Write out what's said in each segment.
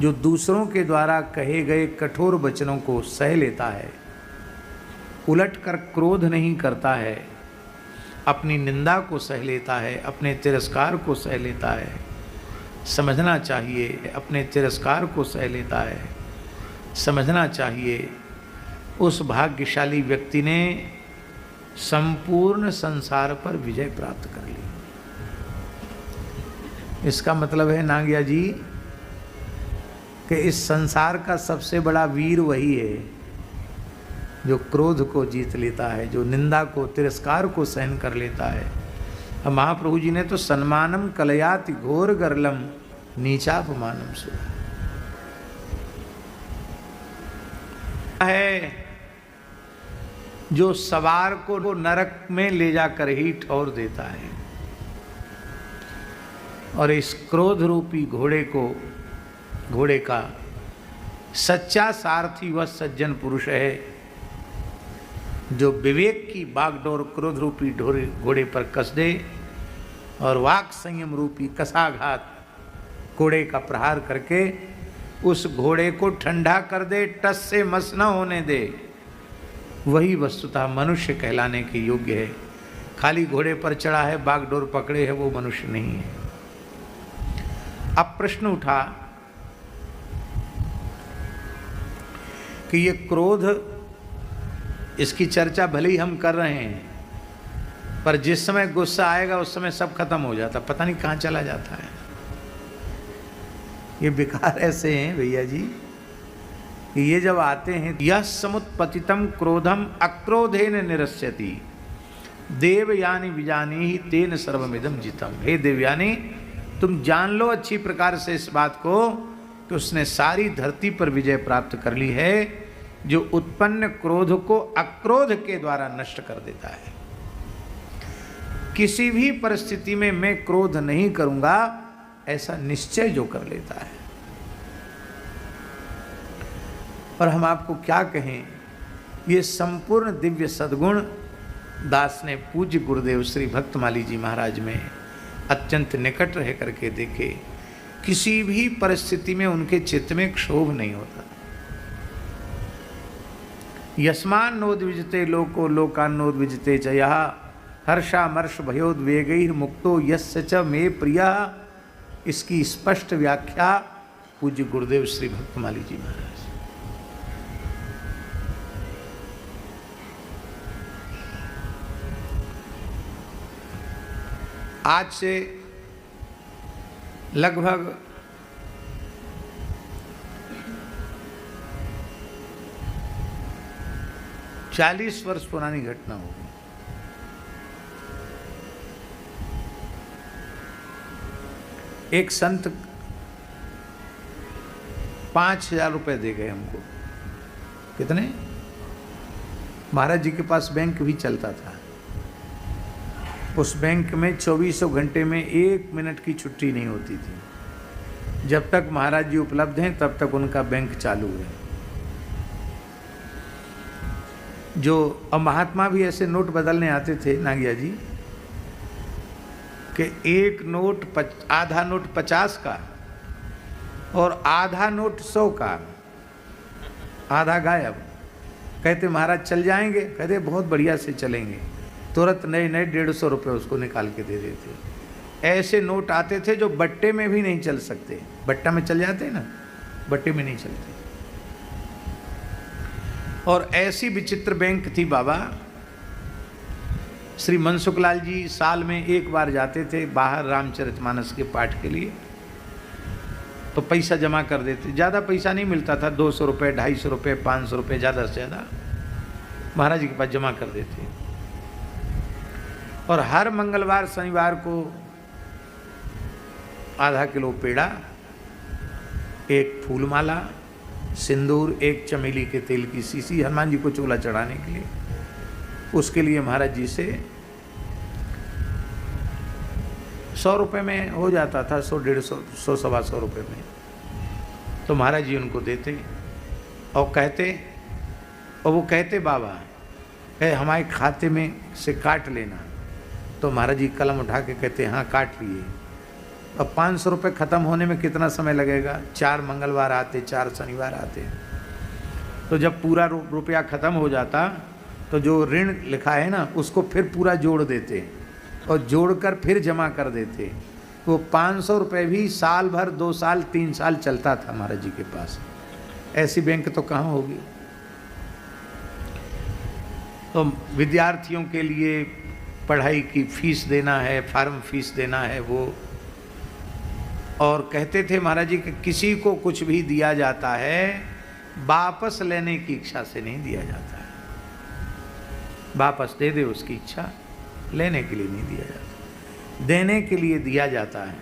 जो दूसरों के द्वारा कहे गए कठोर वचनों को सह लेता है, उलटकर क्रोध नहीं करता है, अपनी निंदा को सह लेता है, अपने तिरस्कार को सह लेता है, समझना चाहिए अपने तिरस्कार को सह लेता है, समझना चाहिए उस भाग्यशाली व्यक्ति ने संपूर्ण संसार पर विजय प्राप्त कर ली। इसका मतलब है नागिया जी कि इस संसार का सबसे बड़ा वीर वही है जो क्रोध को जीत लेता है, जो निंदा को तिरस्कार को सहन कर लेता है। अब महाप्रभु जी ने तो सन्मानम कलयाति घोर गर्लम नीचापमानम सुना है, जो सवार को नरक में ले जाकर ही ठौर देता है। और इस क्रोध रूपी घोड़े का सच्चा सारथी वह सज्जन पुरुष है जो विवेक की बागडोर क्रोध रूपी घोड़े पर कस दे और वाक संयम रूपी कसाघात घोड़े का प्रहार करके उस घोड़े को ठंडा कर दे, टस से मस न होने दे। वही वस्तुतः मनुष्य कहलाने के योग्य है। खाली घोड़े पर चढ़ा है, बागडोर पकड़े है, वो मनुष्य नहीं है। अब प्रश्न उठा कि ये क्रोध, इसकी चर्चा भले ही हम कर रहे हैं, पर जिस समय गुस्सा आएगा उस समय सब खत्म हो जाता, पता नहीं कहाँ चला जाता है। ये विकार ऐसे हैं भैया जी कि ये जब आते हैं, यह समुत्पतितम क्रोधम अक्रोधेन निरस्यति देवयानी विजानी ही तेन सर्वमिदम जितम। हे देवयानी, तुम जान लो अच्छी प्रकार से इस बात को कि उसने सारी धरती पर विजय प्राप्त कर ली है, जो उत्पन्न क्रोध को अक्रोध के द्वारा नष्ट कर देता है। किसी भी परिस्थिति में मैं क्रोध नहीं करूंगा ऐसा निश्चय जो कर लेता है। और हम आपको क्या कहें, ये संपूर्ण दिव्य सद्गुण दास ने पूज्य गुरुदेव श्री भक्तमाली जी महाराज में अत्यंत निकट रह करके देखे। किसी भी परिस्थिति में उनके चित्त में क्षोभ नहीं होता। यस्मान नोद्विजते लोको लोकान्नोद्विजते च यः हर्षामर्ष भयोद्वेगैर् मुक्तो यस्य च मे प्रियः। इसकी स्पष्ट व्याख्या पूज्य गुरुदेव श्री भक्तमाली जी महाराज। आज से लगभग 40 वर्ष पुरानी घटना होगी। एक संत 5,000 रुपए दे गए हमको। कितने? महाराज जी के पास बैंक भी चलता था। उस बैंक में 24 घंटे में 1 मिनट की छुट्टी नहीं होती थी। जब तक महाराज जी उपलब्ध हैं तब तक उनका बैंक चालू है। जो अब महात्मा भी ऐसे नोट बदलने आते थे नागिया जी कि एक नोट आधा नोट 50 का और आधा नोट 100 का, आधा गायब। कहते महाराज चल जाएंगे, कहते बहुत बढ़िया से चलेंगे। तुरंत नए 150 रुपये उसको निकाल के दे देते। ऐसे नोट आते थे जो बट्टे में भी नहीं चल सकते। बट्टा में चल जाते ना, बट्टे में नहीं चलते। और ऐसी विचित्र बैंक थी बाबा। श्री मनसुखलाल जी साल में एक बार जाते थे बाहर रामचरितमानस के पाठ के लिए, तो पैसा जमा कर देते। ज़्यादा पैसा नहीं मिलता था, 200 रुपये, 250 रुपये, 500 रुपये, ज़्यादा से ज़्यादा महाराज जी के पास जमा कर देते। और हर मंगलवार शनिवार को आधा किलो पेड़ा, एक फूलमाला, सिंदूर, एक चमेली के तेल की शीशी हनुमान जी को चोला चढ़ाने के लिए, उसके लिए महाराज जी से 100 रुपये में हो जाता था, 100, 150, 100, 125 रुपये में। तो महाराज जी उनको देते और कहते, और वो कहते बाबा कहे हमारे खाते में से काट लेना। तो महाराज जी कलम उठा के कहते हाँ काट लिए। अब 500 रुपये ख़त्म होने में कितना समय लगेगा? 4 मंगलवार आते, 4 शनिवार आते। तो जब पूरा रुपया ख़त्म हो जाता तो जो ऋण लिखा है ना उसको फिर पूरा जोड़ देते और जोड़कर फिर जमा कर देते। वो 500 रुपये भी साल भर, 2 साल, 3 साल चलता था महाराज जी के पास। ऐसी बैंक तो कहाँ होगी। तो विद्यार्थियों के लिए पढ़ाई की फीस देना है, फार्म फीस देना है वो। और कहते थे महाराज जी कि किसी को कुछ भी दिया जाता है वापस लेने की इच्छा से नहीं दिया जाता है। वापस दे दे उसकी इच्छा, लेने के लिए नहीं दिया जाता, देने के लिए दिया जाता है।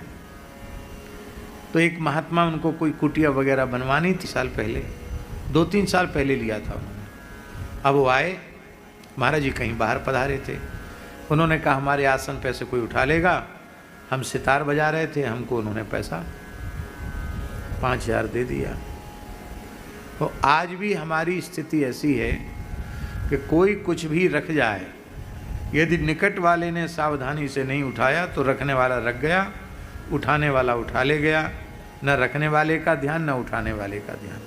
तो एक महात्मा, उनको कोई कुटिया वगैरह बनवानी थी साल पहले, 2-3 साल पहले लिया था उन्होंने। अब वो आए, महाराज जी कहीं बाहर पधारे थे। उन्होंने कहा हमारे आसन पे से कोई उठा लेगा। हम सितार बजा रहे थे, हमको उन्होंने पैसा 5000 दे दिया। तो आज भी हमारी स्थिति ऐसी है कि कोई कुछ भी रख जाए, यदि निकट वाले ने सावधानी से नहीं उठाया तो रखने वाला रख गया, उठाने वाला उठा ले गया। न रखने वाले का ध्यान, न उठाने वाले का ध्यान।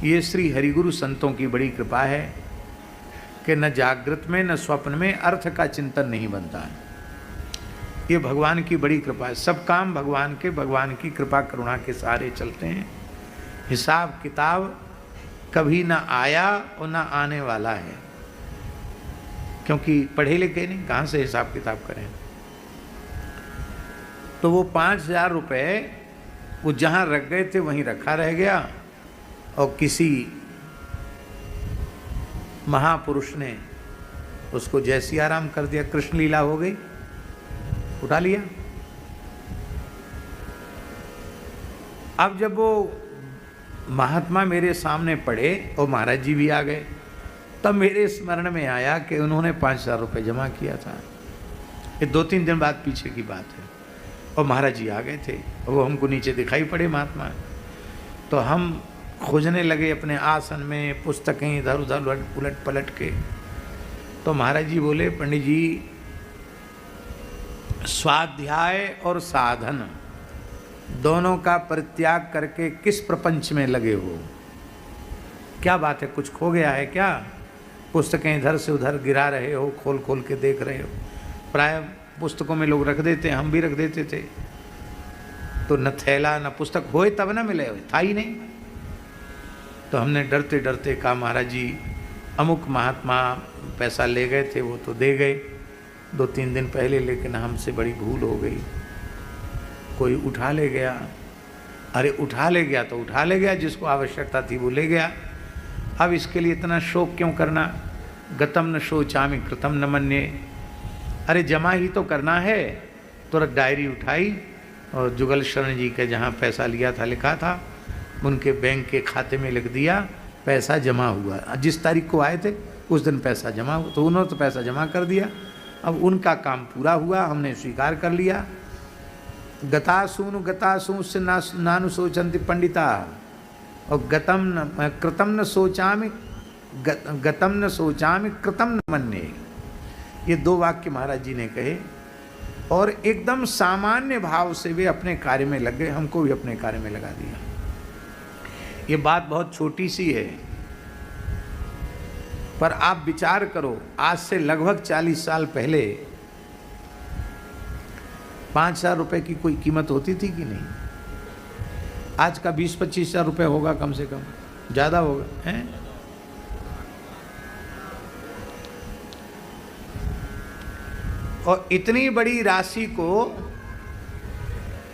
ये श्री हरिगुरु संतों की बड़ी कृपा है कि न जागृत में न स्वप्न में अर्थ का चिंतन नहीं बनता है। ये भगवान की बड़ी कृपा है। सब काम भगवान के, भगवान की कृपा करुणा के सहारे चलते हैं। हिसाब किताब कभी ना आया और ना आने वाला है, क्योंकि पढ़े लिखे नहीं, कहाँ से हिसाब किताब करें। तो वो 5000 रुपये वो जहाँ रख गए थे वहीं रखा रह गया और किसी महापुरुष ने उसको जैसी आराम कर दिया, कृष्ण लीला हो गई, उठा लिया। अब जब वो महात्मा मेरे सामने पड़े और महाराज जी भी आ गए, तब मेरे स्मरण में आया कि उन्होंने 5000 रुपये जमा किया था। ये 2-3 दिन बाद पीछे की बात है। और महाराज जी आ गए थे और वो हमको नीचे दिखाई पड़े महात्मा। तो हम खोजने लगे अपने आसन में, पुस्तकें इधर उधर उलट पलट के। तो महाराज जी बोले, पंडित जी स्वाध्याय और साधन दोनों का परित्याग करके किस प्रपंच में लगे हो? क्या बात है, कुछ खो गया है क्या? पुस्तकें इधर से उधर गिरा रहे हो, खोल खोल के देख रहे हो। प्राय पुस्तकों में लोग रख देते हैं, हम भी रख देते थे। तो न थैला न पुस्तक होए तब न मिले, था ही नहीं। तो हमने डरते डरते कहा महाराज जी अमुक महात्मा पैसा ले गए थे, वो तो दे गए 2-3 दिन पहले, लेकिन हमसे बड़ी भूल हो गई, कोई उठा ले गया। अरे उठा ले गया तो उठा ले गया, जिसको आवश्यकता थी वो ले गया। अब इसके लिए इतना शोक क्यों करना? गतम न शोचामि कृतम न मन्ये। अरे जमा ही तो करना है। तुरंत डायरी उठाई और जुगल शरण जी के जहाँ पैसा लिया था लिखा था, उनके बैंक के खाते में लिख दिया, पैसा जमा हुआ। जिस तारीख को आए थे उस दिन पैसा जमा हुआ। तो उन्होंने तो पैसा जमा कर दिया। अब उनका काम पूरा हुआ, हमने स्वीकार कर लिया। गतासूनु से नानु सोचंति पंडिता और कृतम न सोचामि कृतम न मन्ये। ये 2 वाक्य महाराज जी ने कहे और एकदम सामान्य भाव से वे अपने कार्य में लग गए, हमको भी अपने कार्य में लगा दिया। ये बात बहुत छोटी सी है, पर आप विचार करो, आज से लगभग 40 साल पहले 5000 रुपये की कोई कीमत होती थी कि नहीं? आज का 20-25 हजार रुपये होगा कम से कम, ज़्यादा होगा हैं? और इतनी बड़ी राशि को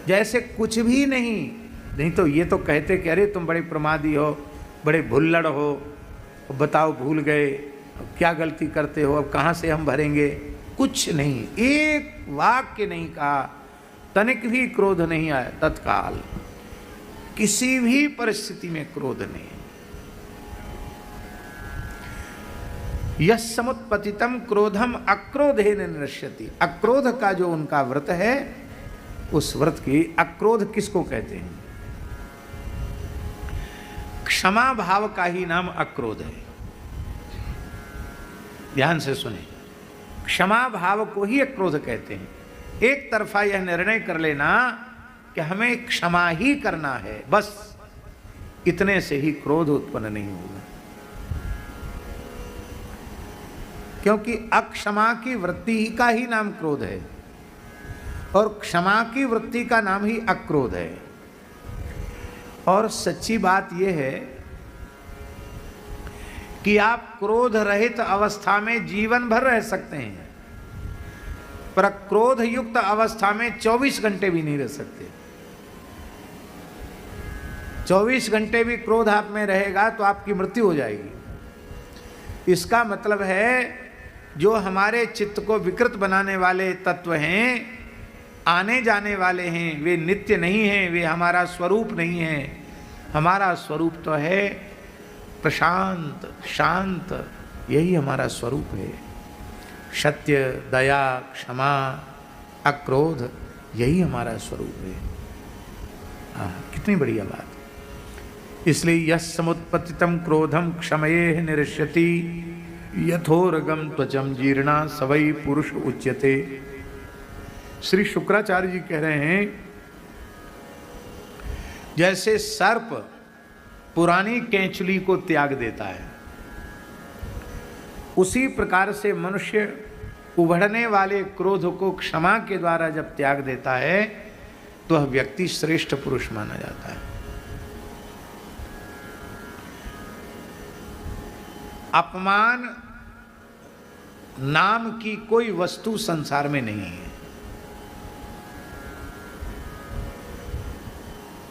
जैसे कुछ भी नहीं तो ये तो कहते कि अरे तुम बड़े प्रमादी हो, बड़े भुल्लड़ हो, बताओ भूल गए, क्या गलती करते हो, अब कहाँ से हम भरेंगे? कुछ नहीं, एक वाक्य नहीं कहा, तनिक भी क्रोध नहीं आया। तत्काल किसी भी परिस्थिति में क्रोध नहीं। यस् समुत्पतितम क्रोधम अक्रोधेन नश्यति। अक्रोध का जो उनका व्रत है, उस व्रत की, अक्रोध किसको कहते हैं? क्षमा भाव का ही नाम अक्रोध है। ध्यान से सुने, क्षमा भाव को ही अक्रोध कहते हैं। एक तरफा यह निर्णय कर लेना कि हमें क्षमा ही करना है, बस इतने से ही क्रोध उत्पन्न नहीं होगा। क्योंकि अक्षमा की वृत्ति ही का ही नाम क्रोध है और क्षमा की वृत्ति का नाम ही अक्रोध है। और सच्ची बात यह है कि आप क्रोध रहित अवस्था में जीवन भर रह सकते हैं, पर क्रोध युक्त अवस्था में 24 घंटे भी नहीं रह सकते। 24 घंटे भी क्रोध आप में रहेगा तो आपकी मृत्यु हो जाएगी। इसका मतलब है जो हमारे चित्त को विकृत बनाने वाले तत्व हैं, आने जाने वाले हैं, वे नित्य नहीं हैं, वे हमारा स्वरूप नहीं है। हमारा स्वरूप तो है प्रशांत शांत, यही हमारा स्वरूप है। सत्य, दया, क्षमा, अक्रोध, यही हमारा स्वरूप है। कितनी बढ़िया बात। इसलिए यस् समुत्पत्तितम क्रोधम क्षमये निरस्यति यथोरगम त्वचम जीर्णा सवै पुरुष उच्यते। श्री शुक्राचार्य जी कह रहे हैं जैसे सर्प पुरानी केंचुली को त्याग देता है, उसी प्रकार से मनुष्य उभरने वाले क्रोध को क्षमा के द्वारा जब त्याग देता है तो वह व्यक्ति श्रेष्ठ पुरुष माना जाता है। अपमान नाम की कोई वस्तु संसार में नहीं है।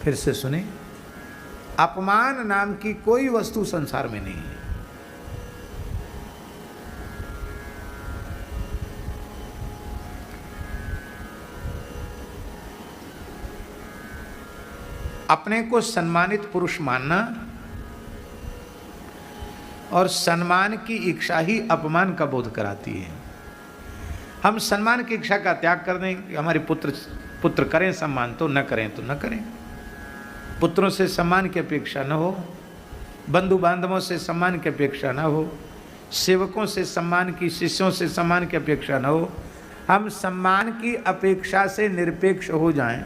फिर से सुने, अपमान नाम की कोई वस्तु संसार में नहीं है। अपने को सम्मानित पुरुष मानना और सम्मान की इच्छा ही अपमान का बोध कराती है। हम सम्मान की इच्छा का त्याग कर दें कि हमारे पुत्र करें सम्मान तो न करें तो न करें। पुत्रों से सम्मान की अपेक्षा न हो, बंधु बांधवों से सम्मान की अपेक्षा न हो, सेवकों से सम्मान की, शिष्यों से सम्मान की अपेक्षा न हो। हम सम्मान की अपेक्षा से निरपेक्ष हो जाएं,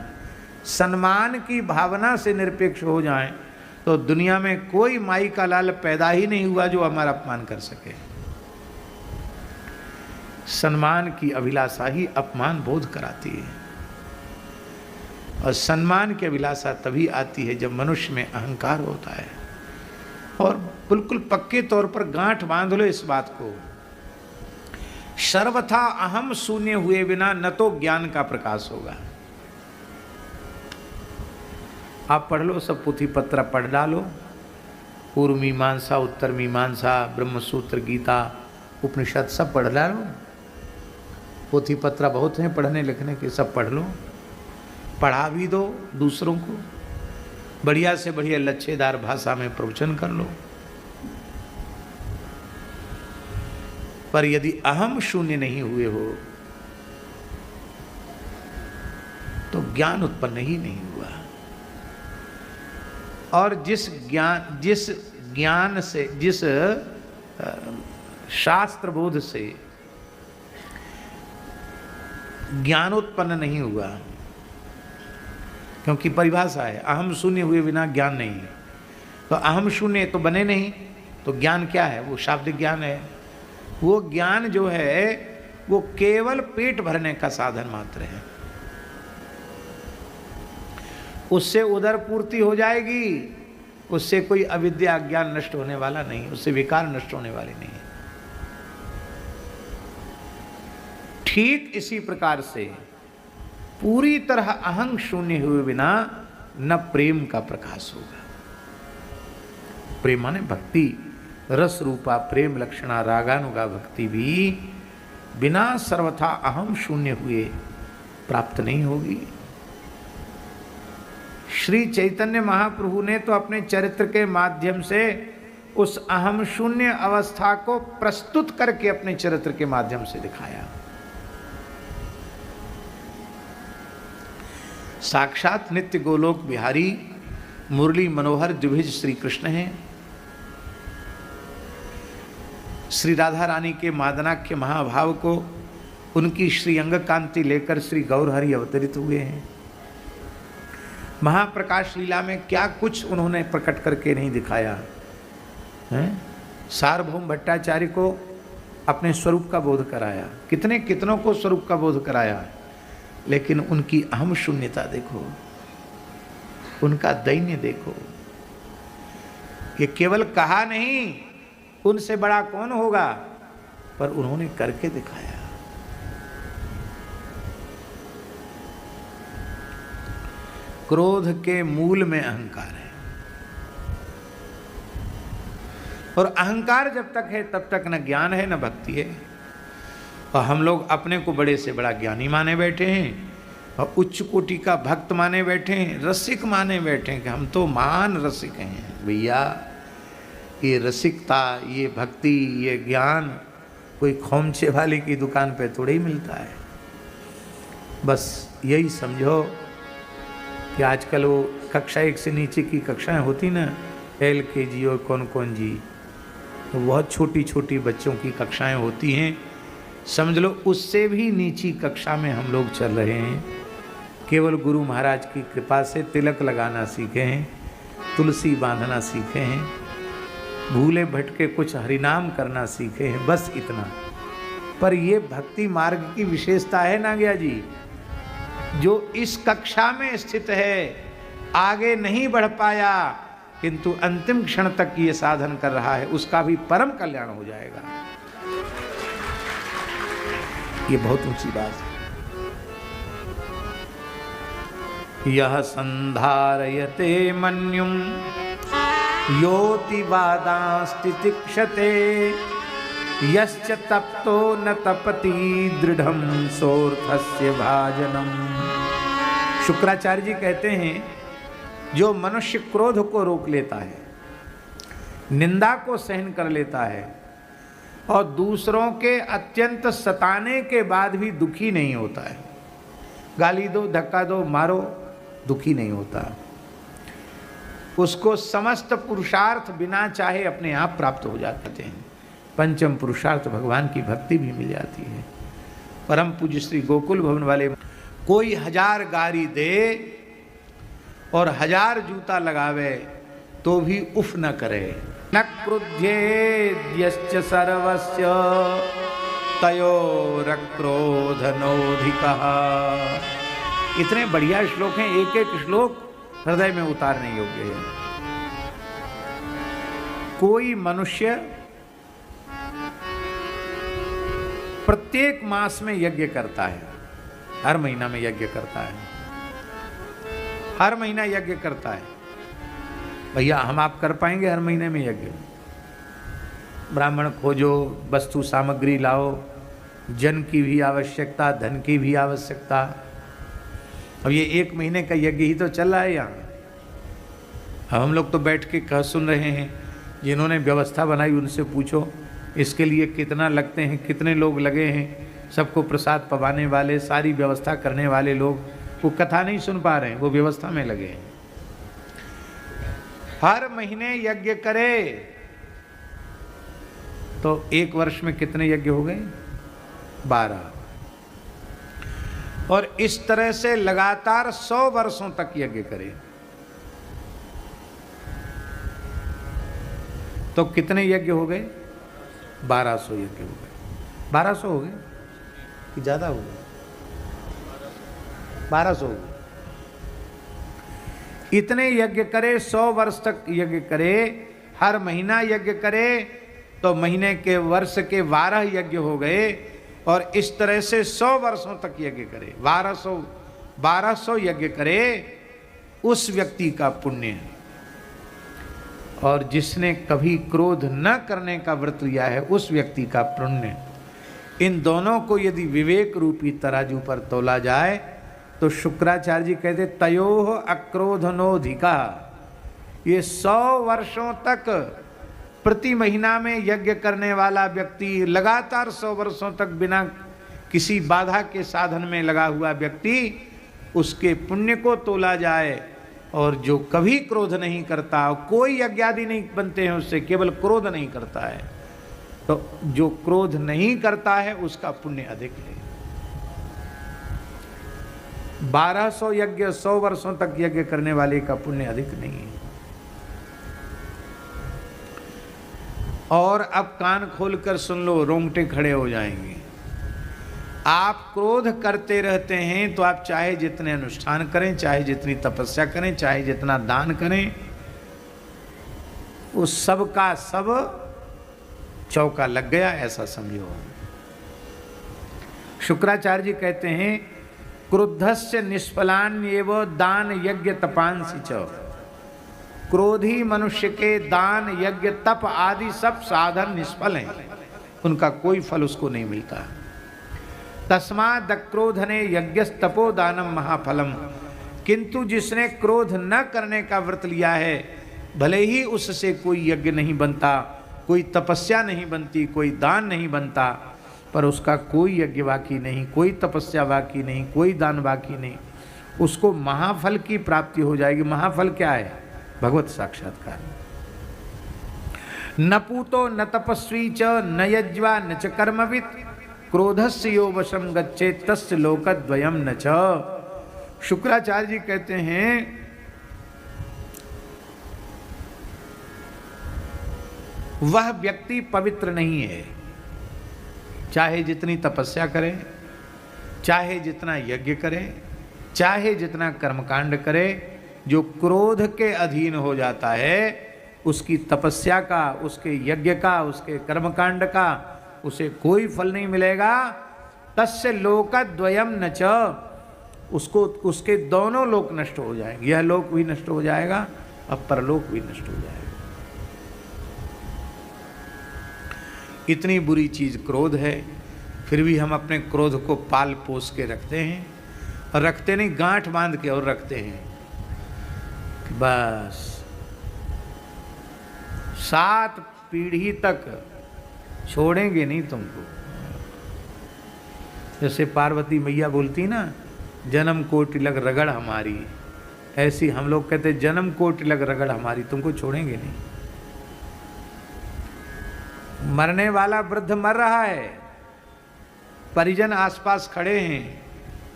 सम्मान की भावना से निरपेक्ष हो जाएं, तो दुनिया में कोई माई का लाल पैदा ही नहीं हुआ जो हमारा अपमान कर सके। सम्मान की अभिलाषा ही अपमान बोध कराती है। और सम्मान की अभिलाषा तभी आती है जब मनुष्य में अहंकार होता है। और बिल्कुल पक्के तौर पर गांठ बांध लो इस बात को, सर्वथा अहम शून्य हुए बिना न तो ज्ञान का प्रकाश होगा। आप पढ़ लो, सब पुथी पत्र पढ़ डालो, पूर्व मीमांसा, उत्तर मीमांसा, ब्रह्मसूत्र, गीता, उपनिषद सब पढ़ डालो। पोथी पत्र बहुत हैं पढ़ने लिखने के, सब पढ़ लो, पढ़ा भी दो दूसरों को, बढ़िया से बढ़िया लच्छेदार भाषा में प्रवचन कर लो। पर यदि अहम शून्य नहीं हुए हो तो ज्ञान उत्पन्न ही नहीं हुआ। और जिस ज्ञान से, जिस शास्त्र बोध से ज्ञान उत्पन्न नहीं हुआ, क्योंकि परिभाषा है अहम शून्य हुए बिना ज्ञान नहीं है, तो अहम शून्य तो बने नहीं, तो ज्ञान क्या है? वो शाब्दिक ज्ञान है। वो ज्ञान जो है वो केवल पेट भरने का साधन मात्र है। उससे उदर पूर्ति हो जाएगी, उससे कोई अविद्या ज्ञान नष्ट होने वाला नहीं, उससे विकार नष्ट होने वाले नहीं। ठीक इसी प्रकार से पूरी तरह अहं शून्य हुए बिना न प्रेम का प्रकाश होगा। प्रेम माने भक्ति, रस रूपा प्रेम लक्षणा रागानुगा भक्ति भी बिना सर्वथा अहम शून्य हुए प्राप्त नहीं होगी। श्री चैतन्य महाप्रभु ने तो अपने चरित्र के माध्यम से उस अहम शून्य अवस्था को प्रस्तुत करके अपने चरित्र के माध्यम से दिखाया। साक्षात नित्य गोलोक बिहारी मुरली मनोहर द्विभुज श्री कृष्ण हैं। श्री राधा रानी के मादनाख्य महाभाव को उनकी श्री अंग कांति लेकर श्री गौरहरि अवतरित हुए हैं। महाप्रकाश लीला में क्या कुछ उन्होंने प्रकट करके नहीं दिखाया है। सार्वभौम भट्टाचार्य को अपने स्वरूप का बोध कराया, कितने कितनों को स्वरूप का बोध कराया, लेकिन उनकी अहम शून्यता देखो, उनका दैन्य देखो। ये केवल कहा नहीं उनसे बड़ा कौन होगा, पर उन्होंने करके दिखाया। क्रोध के मूल में अहंकार है, और अहंकार जब तक है तब तक न ज्ञान है न भक्ति है। और हम लोग अपने को बड़े से बड़ा ज्ञानी माने बैठे हैं और उच्च कोटि का भक्त माने बैठे हैं, रसिक माने बैठे हैं कि हम तो महान रसिक हैं। भैया ये रसिकता, ये भक्ति, ये ज्ञान कोई खोमचे वाले की दुकान पे थोड़े ही मिलता है। बस यही समझो कि आजकल वो कक्षा 1 से नीचे की कक्षाएं होती ना, LKG और कौन जी, तो बहुत छोटी छोटी बच्चों की कक्षाएं होती हैं। समझ लो उससे भी नीची कक्षा में हम लोग चल रहे हैं। केवल गुरु महाराज की कृपा से तिलक लगाना सीखे हैं, तुलसी बांधना सीखे हैं, भूले भटके कुछ हरिनाम करना सीखे हैं, बस इतना। पर ये भक्ति मार्ग की विशेषता है ना गया जी, जो इस कक्षा में स्थित है, आगे नहीं बढ़ पाया किंतु अंतिम क्षण तक ये साधन कर रहा है, उसका भी परम कल्याण हो जाएगा। ये बहुत ऊंची बात है। यह संधारयते मन्युम योतिवादास्तितिक्षते यश्च तप्तो न तपति दृढ़म सोर्थस्य भाजनम। शुक्राचार्य जी कहते हैं जो मनुष्य क्रोध को रोक लेता है, निंदा को सहन कर लेता है और दूसरों के अत्यंत सताने के बाद भी दुखी नहीं होता है, गाली दो, धक्का दो, मारो, दुखी नहीं होता, उसको समस्त पुरुषार्थ बिना चाहे अपने आप प्राप्त हो जाते हैं। पंचम पुरुषार्थ भगवान की भक्ति भी मिल जाती है। परम पूज्य श्री गोकुल भवन वाले कोई 1000 गारी दे और 1000 जूता लगावे तो भी उफ न करे। न क्रुध्येद्यश्च सर्वस्य तयोरक्रोधनोधिकः। इतने बढ़िया श्लोक हैं, एक एक श्लोक हृदय में उतारने योग्य है। कोई मनुष्य प्रत्येक मास में यज्ञ करता है, हर महीना में यज्ञ करता है, हर महीना यज्ञ करता है। भैया हम आप कर पाएंगे हर महीने में यज्ञ? ब्राह्मण खोजो, वस्तु सामग्री लाओ, जन की भी आवश्यकता, धन की भी आवश्यकता। अब ये 1 महीने का यज्ञ ही तो चल रहा है यहाँ। अब हम लोग तो बैठ के कह सुन रहे हैं, जिन्होंने व्यवस्था बनाई उनसे पूछो इसके लिए कितना लगते हैं, कितने लोग लगे हैं। सबको प्रसाद पवाने वाले, सारी व्यवस्था करने वाले लोग वो कथा नहीं सुन पा रहे हैं, वो व्यवस्था में लगे हैं। हर महीने यज्ञ करे तो 1 वर्ष में कितने यज्ञ हो गए? 12। और इस तरह से लगातार 100 वर्षों तक यज्ञ करे तो कितने यज्ञ हो गए? 1200 यज्ञ हो गए। 1200 हो गए कि ज्यादा हो गए? 1200 हो गए। इतने यज्ञ करे, 100 वर्ष तक यज्ञ करे, हर महीना यज्ञ करे तो महीने के वर्ष के 12 यज्ञ हो गए। और इस तरह से 100 वर्षों तक यज्ञ करे, 1200 यज्ञ करे, उस व्यक्ति का पुण्य है। और जिसने कभी क्रोध न करने का व्रत लिया है उस व्यक्ति का पुण्य। इन दोनों को यदि विवेक रूपी तराजू पर तोला जाए तो शुक्राचार्य जी कहते तयोः अक्रोधनोधिका। ये 100 वर्षों तक प्रति महीना में यज्ञ करने वाला व्यक्ति, लगातार 100 वर्षों तक बिना किसी बाधा के साधन में लगा हुआ व्यक्ति, उसके पुण्य को तोला जाए। और जो कभी क्रोध नहीं करता, कोई यज्ञादि नहीं बनते हैं उससे, केवल क्रोध नहीं करता है, तो जो क्रोध नहीं करता है उसका पुण्य अधिक है। 1200 यज्ञ 100 वर्षों तक यज्ञ करने वाले का पुण्य अधिक नहीं है। और अब कान खोलकर सुन लो, रोंगटे खड़े हो जाएंगे। आप क्रोध करते रहते हैं तो आप चाहे जितने अनुष्ठान करें, चाहे जितनी तपस्या करें, चाहे जितना दान करें, उस सब का सब चौका लग गया, ऐसा समझो। शुक्राचार्य जी कहते हैं, क्रुद्धस्य निष्फलान्येव दान यज्ञ तपांसि च। क्रोधी मनुष्य के दान यज्ञ तप आदि सब साधन निष्फल हैं, उनका कोई फल उसको नहीं मिलता। तस्माद् क्रोधने यज्ञस्तपो दानम महाफलम। किंतु जिसने क्रोध न करने का व्रत लिया है, भले ही उससे कोई यज्ञ नहीं बनता, कोई तपस्या नहीं बनती, कोई दान नहीं बनता, पर उसका कोई यज्ञ बाकी नहीं, कोई तपस्या बाकी नहीं, कोई दान बाकी नहीं, उसको महाफल की प्राप्ति हो जाएगी। महाफल क्या है? भगवत साक्षात्कार। न पूतो न तपस्वी च न यज्वा न च कर्मवित् क्रोधस्य यो वशम गच्छेत् तस्य लोकद्वयम न च। शुक्राचार्य जी कहते हैं, वह व्यक्ति पवित्र नहीं है, चाहे जितनी तपस्या करे, चाहे जितना यज्ञ करे, चाहे जितना कर्मकांड करे, जो क्रोध के अधीन हो जाता है, उसकी तपस्या का, उसके यज्ञ का, उसके कर्मकांड का उसे कोई फल नहीं मिलेगा। तस्य लोकद्वयम न च। उसको उसके दोनों लोक नष्ट हो जाएंगे, यह लोक भी नष्ट हो जाएगा, अब परलोक भी नष्ट हो जाएगा। इतनी बुरी चीज क्रोध है, फिर भी हम अपने क्रोध को पाल पोस के रखते हैं, और रखते नहीं, गांठ बांध के और रखते हैं। बस 7 पीढ़ी तक छोड़ेंगे नहीं तुमको। जैसे पार्वती मैया बोलती ना, जन्म कोटि लग रगड़ हमारी, ऐसी हम लोग कहते जन्म कोटि लग रगड़ हमारी, तुमको छोड़ेंगे नहीं। मरने वाला वृद्ध मर रहा है, परिजन आसपास खड़े हैं,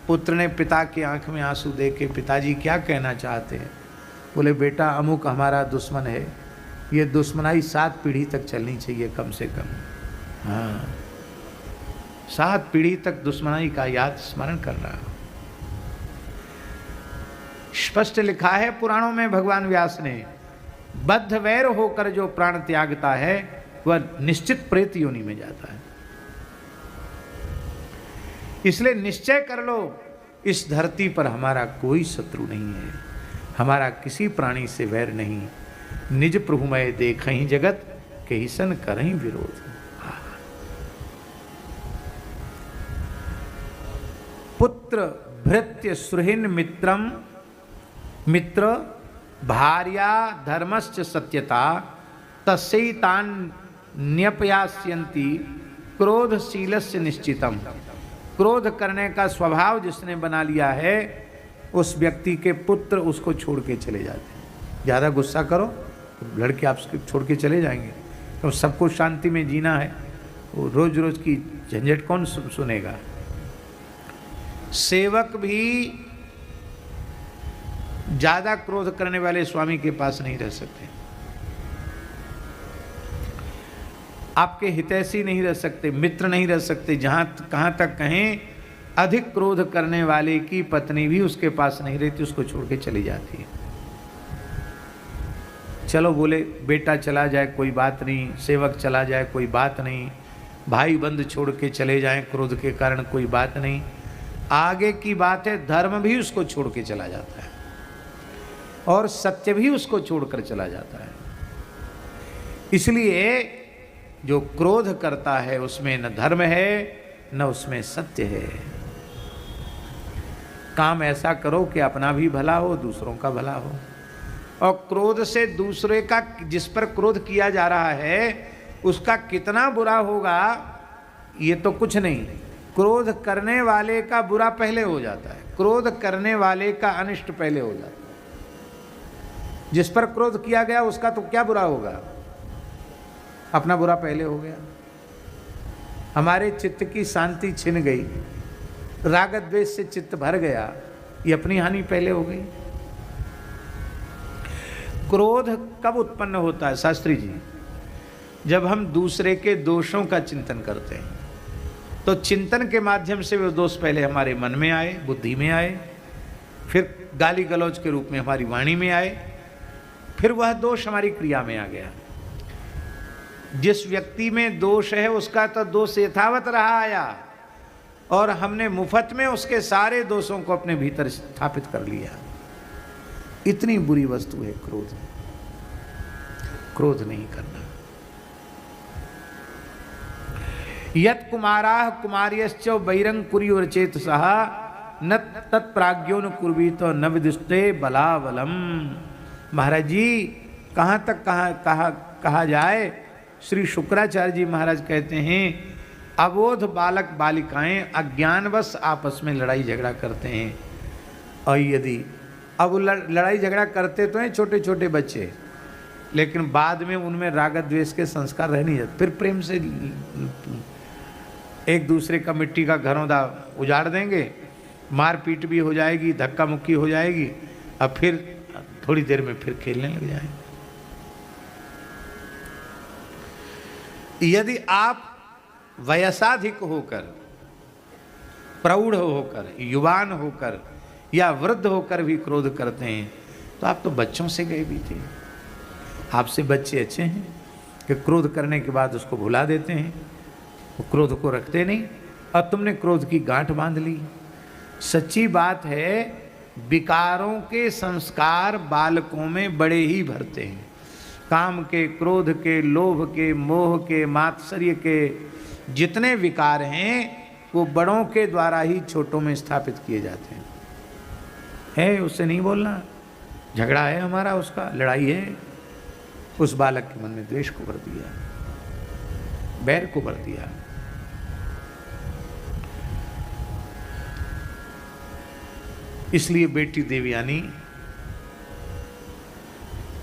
पुत्र ने पिता की आंख में आंसू देके, पिताजी क्या कहना चाहते हैं? बोले बेटा अमुक हमारा दुश्मन है, ये दुश्मनाई 7 पीढ़ी तक चलनी चाहिए कम से कम। हाँ, 7 पीढ़ी तक दुश्मनाई का याद स्मरण कर रहा। स्पष्ट लिखा है पुराणों में भगवान व्यास ने, बद्ध वैर होकर जो प्राण त्यागता है वह निश्चित प्रेत योनि में जाता है। इसलिए निश्चय कर लो, इस धरती पर हमारा कोई शत्रु नहीं है, हमारा किसी प्राणी से वैर नहीं। निज प्रभु मैं देखहि जगत के सन करहि विरोध। पुत्र भृत्य सुहृन् मित्रम मित्र भार्या धर्मश्च सत्यता तस्यैतान् न्यपयास्यन्ति क्रोधशीलस्य निश्चितम। क्रोध करने का स्वभाव जिसने बना लिया है, उस व्यक्ति के पुत्र उसको छोड़ के चले जाते हैं। ज़्यादा गुस्सा करो तो लड़के आपसे छोड़ के चले जाएंगे। तो सबको शांति में जीना है, वो रोज रोज की झंझट कौन सुनेगा। सेवक भी ज़्यादा क्रोध करने वाले स्वामी के पास नहीं रह सकते, आपके हितैषी नहीं रह सकते, मित्र नहीं रह सकते। कहाँ तक कहें, अधिक क्रोध करने वाले की पत्नी भी उसके पास नहीं रहती, उसको छोड़ के चली जाती है। चलो बोले बेटा चला जाए कोई बात नहीं, सेवक चला जाए कोई बात नहीं, भाई बंद छोड़ के चले जाएं क्रोध के कारण कोई बात नहीं। आगे की बात है, धर्म भी उसको छोड़ के चला जाता है और सत्य भी उसको छोड़कर चला जाता है। इसलिए जो क्रोध करता है उसमें न धर्म है न उसमें सत्य है। काम ऐसा करो कि अपना भी भला हो, दूसरों का भला हो। और क्रोध से दूसरे का, जिस पर क्रोध किया जा रहा है उसका कितना बुरा होगा ये तो कुछ नहीं, क्रोध करने वाले का बुरा पहले हो जाता है, क्रोध करने वाले का अनिष्ट पहले हो जाता है। जिस पर क्रोध किया गया उसका तो क्या बुरा होगा, अपना बुरा पहले हो गया। हमारे चित्त की शांति छिन गई, राग द्वेष से चित्त भर गया, ये अपनी हानि पहले हो गई। क्रोध कब उत्पन्न होता है शास्त्री जी? जब हम दूसरे के दोषों का चिंतन करते हैं, तो चिंतन के माध्यम से वो दोष पहले हमारे मन में आए, बुद्धि में आए, फिर गाली गलौज के रूप में हमारी वाणी में आए, फिर वह दोष हमारी क्रिया में आ गया। जिस व्यक्ति में दोष है उसका तो दोष यथावत रहा आया, और हमने मुफ्त में उसके सारे दोषों को अपने भीतर स्थापित कर लिया। इतनी बुरी वस्तु है क्रोध। क्रोध नहीं करना। यत् कुमाराः कुमार्यश्च बहिरंग कुर्युर्चेतसः न तत्प्राज्ञो न कुर्वीतो न विदुष्टे बलाबलम। महाराज जी, कहाँ तक कहा जाए? श्री शुक्राचार्य जी महाराज कहते हैं, अबोध बालक बालिकाएं अज्ञानवश आपस में लड़ाई झगड़ा करते हैं, और यदि अब लड़ाई झगड़ा करते तो हैं छोटे छोटे बच्चे, लेकिन बाद में उनमें राग द्वेष के संस्कार रह नहीं जाते, फिर प्रेम से एक दूसरे का मिट्टी का घरौंदा उजाड़ देंगे, मारपीट भी हो जाएगी, धक्का मुक्की हो जाएगी, अब फिर थोड़ी देर में फिर खेलने लग जाएंगे। यदि आप वयसाधिक होकर, प्रौढ़ होकर, युवान होकर या वृद्ध होकर भी क्रोध करते हैं, तो आप तो बच्चों से गए भी थे। आपसे बच्चे अच्छे हैं कि क्रोध करने के बाद उसको भुला देते हैं, वो क्रोध को रखते नहीं, और तुमने क्रोध की गांठ बांध ली। सच्ची बात है, विकारों के संस्कार बालकों में बड़े ही भरते हैं। काम के, क्रोध के, लोभ के, मोह के, मात्सर्य के जितने विकार हैं वो बड़ों के द्वारा ही छोटों में स्थापित किए जाते हैं। है, उससे नहीं बोलना, झगड़ा है हमारा, उसका लड़ाई है, उस बालक के मन में द्वेष को भर दिया, बैर को भर दिया। इसलिए बेटी देवयानी,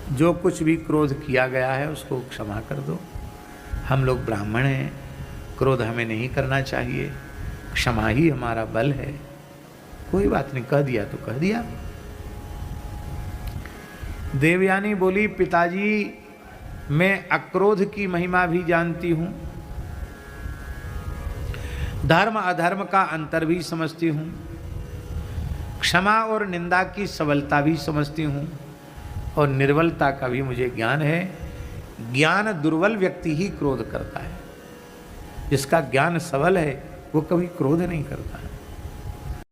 जो कुछ भी क्रोध किया गया है उसको क्षमा कर दो। हम लोग ब्राह्मण हैं, क्रोध हमें नहीं करना चाहिए, क्षमा ही हमारा बल है। कोई बात नहीं, कह दिया तो कह दिया। देवयानी बोली, पिताजी मैं अक्रोध की महिमा भी जानती हूं, धर्म अधर्म का अंतर भी समझती हूं, क्षमा और निंदा की सबलता भी समझती हूँ, और निर्बलता का भी मुझे ज्ञान है। ज्ञान दुर्बल व्यक्ति ही क्रोध करता है, जिसका ज्ञान सबल है वो कभी क्रोध नहीं करता।